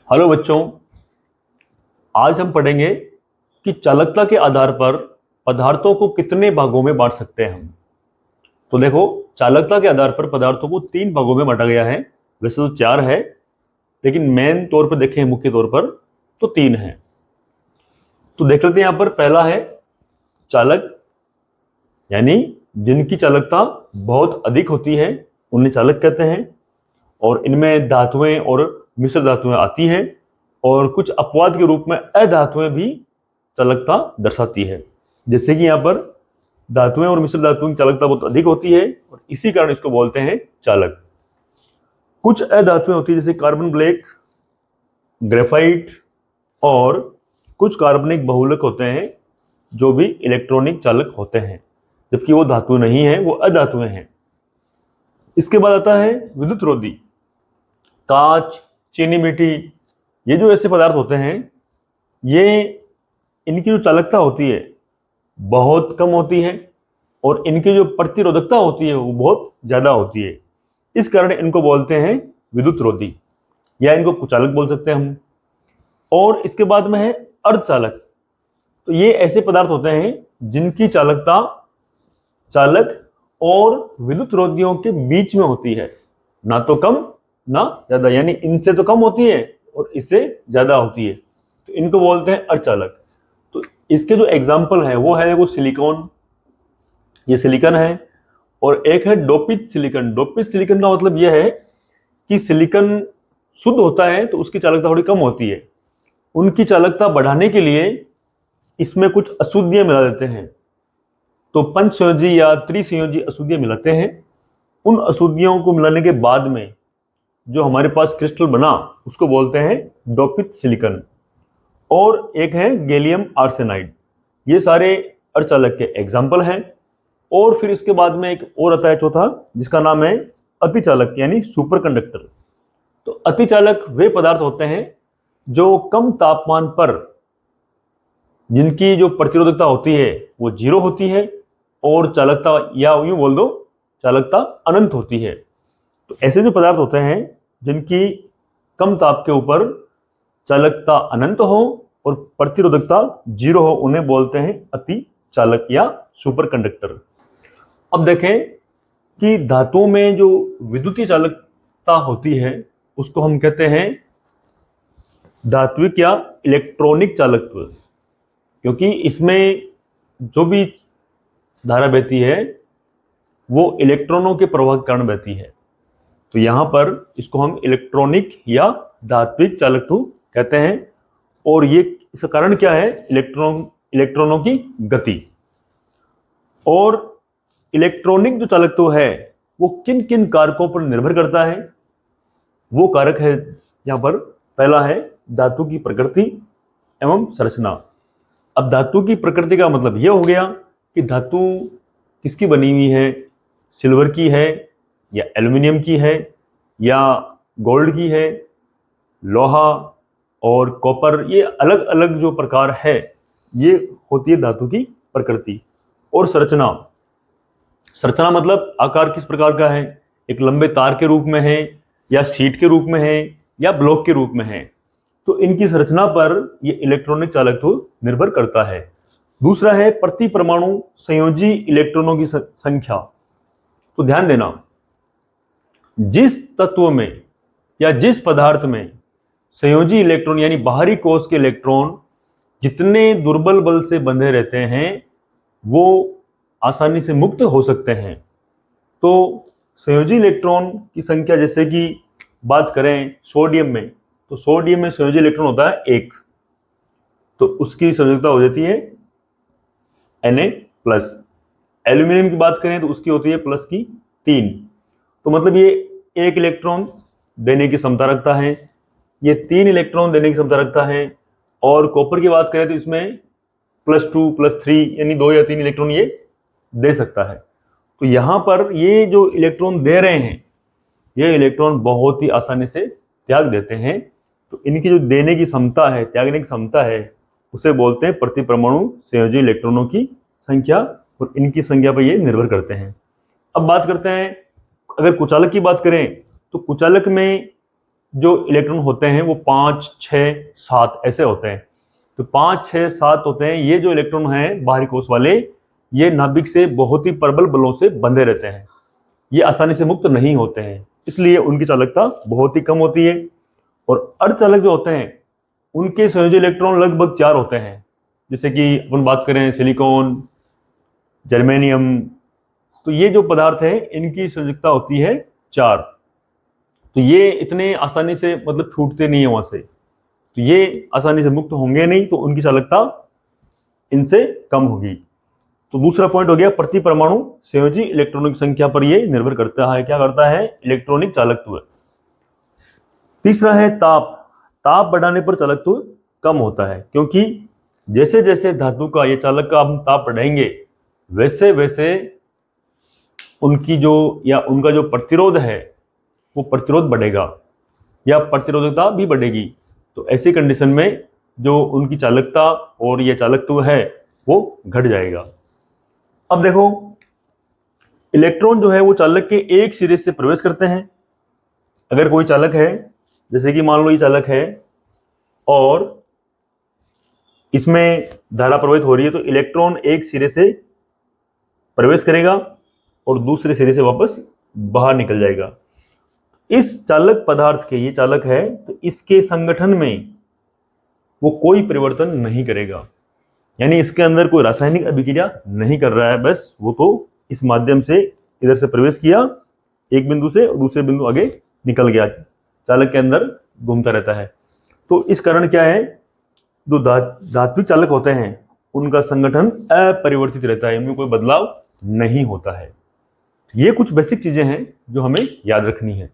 Hello बच्चों, आज हम पढ़ेंगे कि चालकता के आधार पर पदार्थों को कितने भागों में बांट सकते हैं हम। तो देखो, चालकता के आधार पर पदार्थों को 3 भागों में बांटा गया है। वैसे तो 4 है, लेकिन मेन तौर पर देखें, मुख्य तौर पर तो 3 है। तो देख लेते हैं। यहाँ पर पहला है चालक, यानी जिनकी चालकता बहुत अधिक होती है उन्हें चालक कहते हैं। और इनमें धातुएं और मिश्र धातुएं आती हैं, और कुछ अपवाद के रूप में अधातुएं भी चालकता दर्शाती है। जैसे कि यहाँ पर धातुएं और मिश्र धातुओं की चालकता बहुत अधिक होती है और इसी कारण इसको बोलते हैं चालक। कुछ अधातुएं होती है जैसे कार्बन ब्लैक, ग्रेफाइट, और कुछ कार्बनिक बहुलक होते हैं जो भी इलेक्ट्रॉनिक चालक होते हैं, जबकि वो धातु नहीं है, वो अधातुएं हैं। इसके बाद आता है विद्युत रोधी। कांच, चीनी मिट्टी, ये जो ऐसे पदार्थ होते हैं, ये इनकी जो चालकता होती है बहुत कम होती है और इनकी जो प्रतिरोधकता होती है वो बहुत ज्यादा होती है। इस कारण इनको बोलते हैं विद्युत रोधी, या इनको कुचालक बोल सकते हैं हम। और इसके बाद में है अर्धचालक। तो ये ऐसे पदार्थ होते हैं जिनकी चालकता चालक और विद्युत रोधियों के बीच में होती है, ना तो कम ना ज्यादा, यानी इनसे तो कम होती है और इससे ज्यादा होती है, तो इनको बोलते हैं अर्धचालक। तो इसके जो एग्जाम्पल है वो है वो सिलिकॉन, ये सिलिकॉन है। और एक है डोपित सिलिकॉन। डोपित सिलिकॉन का मतलब यह है कि सिलिकॉन शुद्ध होता है तो उसकी चालकता थोड़ी कम होती है। उनकी चालकता बढ़ाने के लिए इसमें कुछ अशुद्धियां मिला देते हैं, तो पंचसंयोजी या त्रिसंयोजी अशुद्धियां मिलाते हैं। उन अशुद्धियों को मिलाने के बाद में जो हमारे पास क्रिस्टल बना उसको बोलते हैं डोपित सिलिकॉन। और एक है गैलियम आर्सेनाइड। ये सारे अर्धचालक के एग्जाम्पल हैं। और फिर इसके बाद में एक और आता है चौथा, जिसका नाम है अतिचालक यानी सुपर कंडक्टर। तो अतिचालक वे पदार्थ होते हैं जो कम तापमान पर जिनकी जो प्रतिरोधकता होती है वो 0 होती है और चालकता, या यूं बोल दो, चालकता अनंत होती है। तो ऐसे जो पदार्थ होते हैं जिनकी कम ताप के ऊपर चालकता अनंत हो और प्रतिरोधकता 0 हो, उन्हें बोलते हैं अति चालक या सुपर कंडक्टर। अब देखें कि धातुओं में जो विद्युतीय चालकता होती है उसको हम कहते हैं धात्विक या इलेक्ट्रॉनिक चालकत्व, क्योंकि इसमें जो भी धारा बहती है वो इलेक्ट्रॉनों के प्रवाह के कारण बहती है। तो यहां पर इसको हम इलेक्ट्रॉनिक या धात्विक चालकत्व कहते हैं। और ये इसका कारण क्या है? इलेक्ट्रॉनों की गति। और इलेक्ट्रॉनिक जो चालकत्व है वो किन किन कारकों पर निर्भर करता है? वो कारक है यहां पर, पहला है धातु की प्रकृति एवं संरचना। अब धातु की प्रकृति का मतलब यह हो गया कि धातु किसकी बनी हुई है, सिल्वर की है या एल्युमिनियम की है या गोल्ड की है, लोहा और कॉपर, ये अलग अलग जो प्रकार है ये होती है धातु की प्रकृति। और संरचना मतलब आकार किस प्रकार का है, एक लंबे तार के रूप में है या शीट के रूप में है या ब्लॉक के रूप में है। तो इनकी संरचना पर ये इलेक्ट्रॉनिक चालकत्व निर्भर करता है। दूसरा है प्रति परमाणु संयोजी इलेक्ट्रॉनों की संख्या। तो ध्यान देना, जिस तत्व में या जिस पदार्थ में संयोजी इलेक्ट्रॉन यानी बाहरी कोश के इलेक्ट्रॉन जितने दुर्बल बल से बंधे रहते हैं वो आसानी से मुक्त हो सकते हैं। तो संयोजी इलेक्ट्रॉन की संख्या, जैसे कि बात करें सोडियम में, तो सोडियम में संयोजी इलेक्ट्रॉन होता है 1, तो उसकी संयोजकता हो जाती है Na+। एल्यूमिनियम की बात करें तो उसकी होती है प्लस की 3, तो मतलब ये 1 इलेक्ट्रॉन देने की क्षमता रखता है, ये 3 इलेक्ट्रॉन देने की क्षमता रखता है। और कॉपर की बात करें तो इसमें +2 +3 यानी 2 या 3 इलेक्ट्रॉन ये दे सकता है। तो यहां पर ये जो इलेक्ट्रॉन दे रहे हैं ये इलेक्ट्रॉन बहुत ही आसानी से त्याग देते हैं। तो इनकी जो देने की क्षमता है, त्यागने की क्षमता है, उसे बोलते हैं प्रति परमाणु संयोजी इलेक्ट्रॉनों की संख्या, और इनकी संख्या पर ये निर्भर करते हैं। अब बात करते हैं, अगर कुचालक की बात करें तो कुचालक में जो इलेक्ट्रॉन होते हैं वो 5, 6, 7 ऐसे होते हैं। तो 5, 6, 7 होते हैं। ये जो इलेक्ट्रॉन हैं बाहरी कोश वाले, ये नाभिक से बहुत ही प्रबल बलों से बंधे रहते हैं, ये आसानी से मुक्त नहीं होते हैं, इसलिए उनकी चालकता बहुत ही कम होती है। और अर्धचालक जो होते हैं उनके संयोजी इलेक्ट्रॉन लगभग 4 होते हैं। जैसे कि अपन बात करें सिलिकॉन, जर्मेनियम, तो ये जो पदार्थ है इनकी संयोजकता होती है 4। तो ये इतने आसानी से मतलब छूटते नहीं है वहां से, तो ये आसानी से मुक्त होंगे नहीं, तो उनकी चालकता इनसे कम होगी। तो दूसरा पॉइंट हो गया प्रति परमाणु संयोजी इलेक्ट्रॉनों की संख्या पर ये निर्भर करता है। क्या करता है? इलेक्ट्रॉनिक चालकत्व। तीसरा है ताप। ताप बढ़ाने पर चालकत्व कम होता है, क्योंकि जैसे जैसे धातु का ये चालक का हम ताप बढ़ाएंगे वैसे वैसे उनकी जो या उनका जो प्रतिरोध है वो प्रतिरोध बढ़ेगा या प्रतिरोधकता भी बढ़ेगी। तो ऐसी कंडीशन में जो उनकी चालकता और ये चालकत्व है वो घट जाएगा। अब देखो, इलेक्ट्रॉन जो है वो चालक के एक सिरे से प्रवेश करते हैं। अगर कोई चालक है, जैसे कि मान लो ये चालक है और इसमें धारा प्रवाहित हो रही है, तो इलेक्ट्रॉन एक सिरे से प्रवेश करेगा और दूसरे सिरे से वापस बाहर निकल जाएगा। इस चालक पदार्थ के, ये चालक है तो इसके संगठन में वो कोई परिवर्तन नहीं करेगा, यानी इसके अंदर कोई रासायनिक अभिक्रिया नहीं कर रहा है, बस वो तो इस माध्यम से इधर से प्रवेश किया एक बिंदु से और दूसरे बिंदु आगे निकल गया, चालक के अंदर घूमता रहता है। तो इस कारण क्या है, जो धात्विक चालक होते हैं उनका संगठन अपरिवर्तित रहता है, इनमें कोई बदलाव नहीं होता है। ये कुछ बेसिक चीजें हैं जो हमें याद रखनी है।